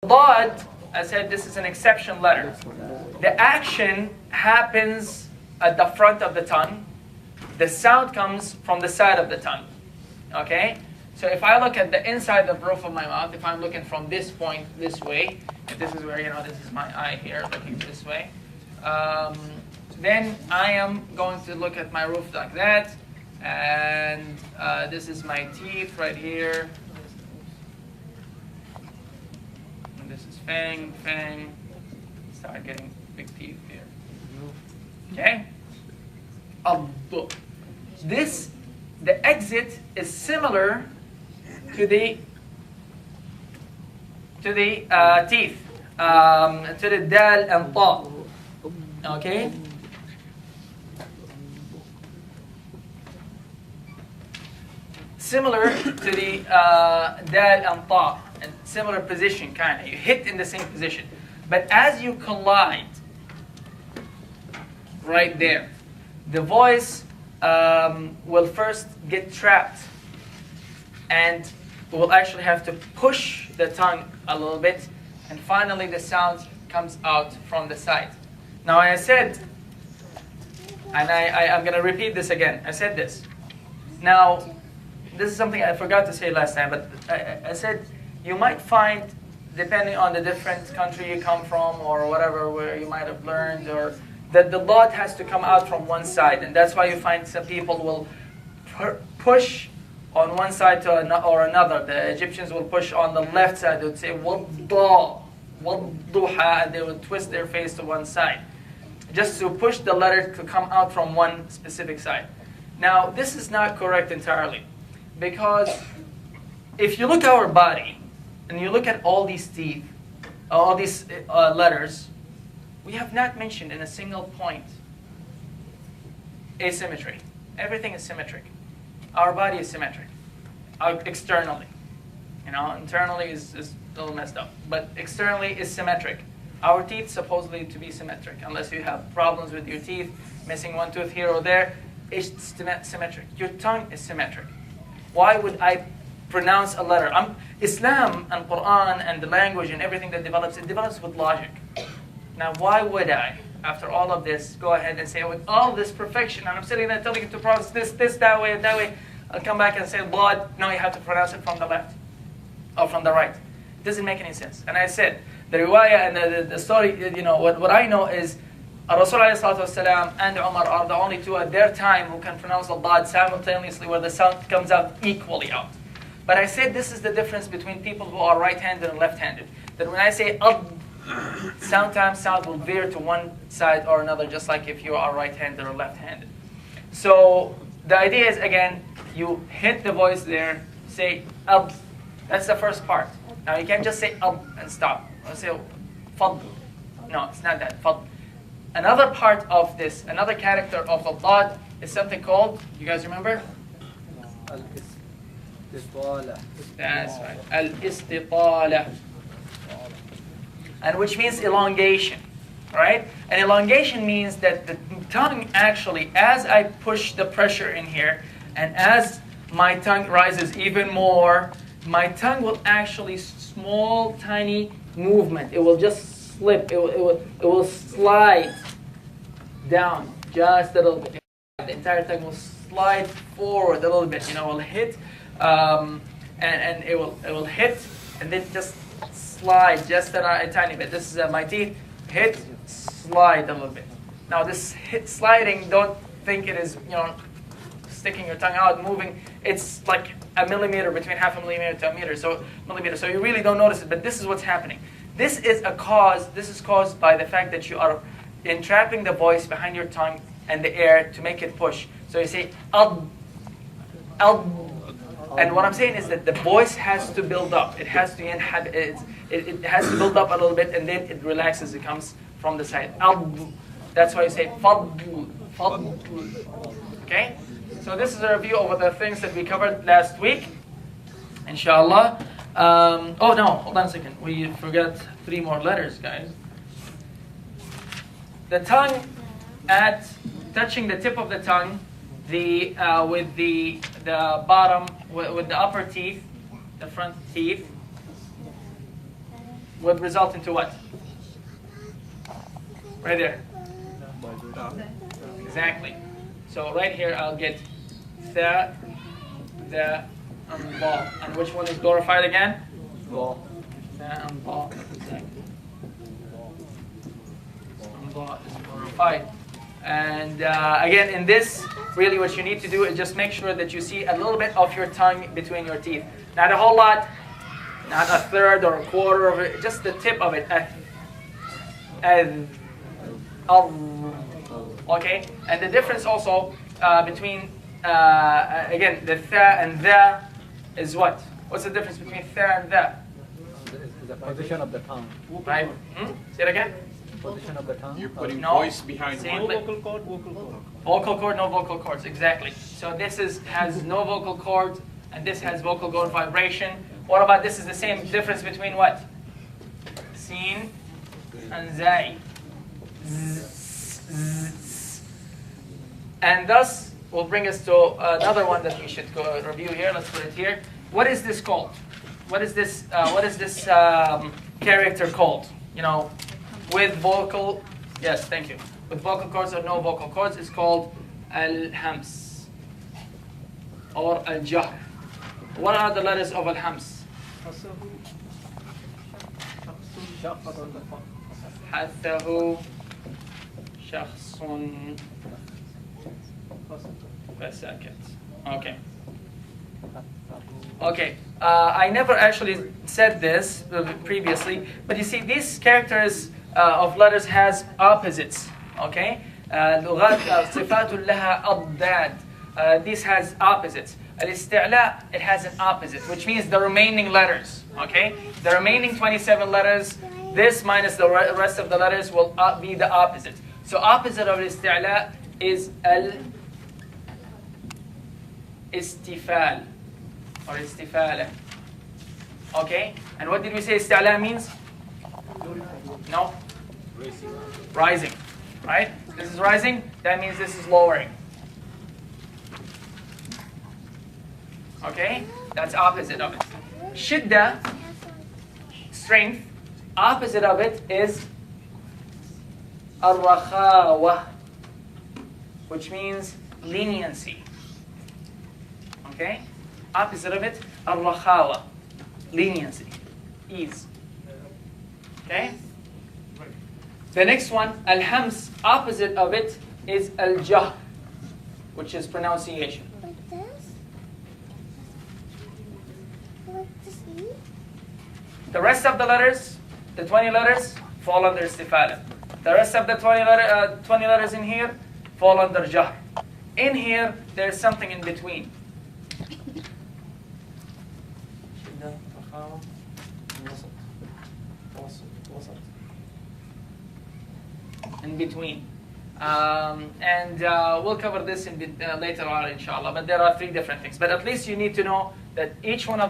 Dad, I said this is an exception letter. The action happens at the front of the tongue. The sound comes from the side of the tongue. Okay? So if I look at the inside of the roof of my mouth, if I'm looking from this point this way, this is where, this is my eye here, looking this way, then I am going to look at my roof like that, and this is my teeth right here. And this is fang. Start getting big teeth here. Okay? The exit is similar to the teeth, to the dal and ta. Okay? Similar to the dal and ta, and similar position, kind of. You hit in the same position. But as you collide, right there, the voice will first get trapped, and we'll actually have to push the tongue a little bit, and finally the sound comes out from the side. Now I said, and I'm going to repeat this again, I said this. Now, this is something I forgot to say last time, but I said you might find, depending on the different country you come from or whatever, where you might have learned, or that the dot has to come out from one side, and that's why you find some people will push on one side or another. The Egyptians will push on the left side. They would say wadda, wadduha, and they would twist their face to one side, just to push the letter to come out from one specific side. Now, this is not correct entirely, because if you look at our body and you look at all these teeth, all these letters, we have not mentioned in a single point asymmetry. Everything is symmetric. Our body is symmetric. Externally. Internally is a little messed up. But externally is symmetric. Our teeth supposedly to be symmetric. Unless you have problems with your teeth, missing one tooth here or there, it's symmetric. Your tongue is symmetric. Why would I pronounce a letter? Islam and Quran and the language and everything that develops, it develops with logic. Now, why would I, after all of this, go ahead and say, with all this perfection, and I'm sitting there telling you to pronounce this, that way, I'll come back and say, blood, no, you have to pronounce it from the left, or from the right. It doesn't make any sense. And I said, the riwayah and the story, what I know is, Rasulullah and Umar are the only two at their time who can pronounce the blood simultaneously, where the sound comes out equally out. But I said this is the difference between people who are right-handed and left-handed. That when I say sometimes sound will veer to one side or another, just like if you are right-handed or left-handed. So the idea is, again, you hit the voice there, say ab. That's the first part. Now you can't just say ab and stop. Or say fadl. No, it's not that. Fadl. Another part of this, another character of the dad is something called, you guys remember? That's right. Al-istitala. And which means elongation, right? And elongation means that the tongue actually, as I push the pressure in here, and as my tongue rises even more, my tongue will actually small, tiny movement. It will just slip. It will slide down just a little bit. The entire tongue will slide forward a little bit. Will hit, and it will hit, and then just slide just a tiny bit. This is my teeth. Hit, slide a little bit. Now this hit sliding, don't think it is sticking your tongue out, moving. It's like a millimeter, between half a millimeter to a millimeter. So you really don't notice it, but this is what's happening. This is caused by the fact that you are entrapping the voice behind your tongue and the air to make it push. So you say al. And what I'm saying is that the voice has to build up. It has to inhabit. It has to build up a little bit, and then it relaxes. It comes from the side. That's why you say fadl. Okay. So this is a review of the things that we covered last week, inshallah. Oh no, hold on a second. We forgot 3 more letters, guys. The tongue, at touching the tip of the tongue, with the bottom, with the upper teeth, the front teeth, would result into what? Right there. Exactly. So right here I'll get the, and ba. And which one is glorified again? Ba. The and ba. Exactly. And ba is glorified. And again, in this, really what you need to do is just make sure that you see a little bit of your tongue between your teeth. Not a whole lot, not a third or a quarter of it, just the tip of it. Okay? And the difference also between, again, the tha and the is what? What's the difference between tha and the? The position of the tongue. Right? Say it again? Position of the tongue. You're putting No. voice behind Same one. Vocal cord, vocal cord. Vocal cord, no vocal cords, exactly. So this has no vocal cords, and this has vocal cord vibration. What about this is the same difference between what? Sin and zai. And thus will bring us to another one that we should go review here. Let's put it here. What is this called? What is this? Character called? You know, with vocal. Yes, thank you. With vocal cords or no vocal cords, it's called al-hams or al-jahr. What are the letters of al-hams? حثه شخص فسكت. Okay. Okay. I never actually said this previously, but you see, these characters of letters has opposites. Okay. لغات صفات لها أضداد. This has opposites. الاستعلاء, it has an opposite, which means the remaining letters. Okay. The remaining 27 letters. This minus the rest of the letters will be the opposite. So opposite of الاستعلاء is al-istifal or istifala. Okay? And what did we say استعلاء means? No? Rising. Right? This is rising, that means this is lowering. Okay? That's opposite of it. Shidda, strength. Opposite of it is ar-rakhawa, which means leniency. Okay? Opposite of it, ar-rakhawa, leniency, ease. Okay? The next one, al-hams, opposite of it is al-jahr, which is pronunciation. Like this? Like this? The rest of the letters, the 20 letters, fall under istifala. The rest of the 20 letters in here fall under jahr. In here, there's something in between. In between. We'll cover this later on, inshallah. But there are three different things. But at least you need to know that each one of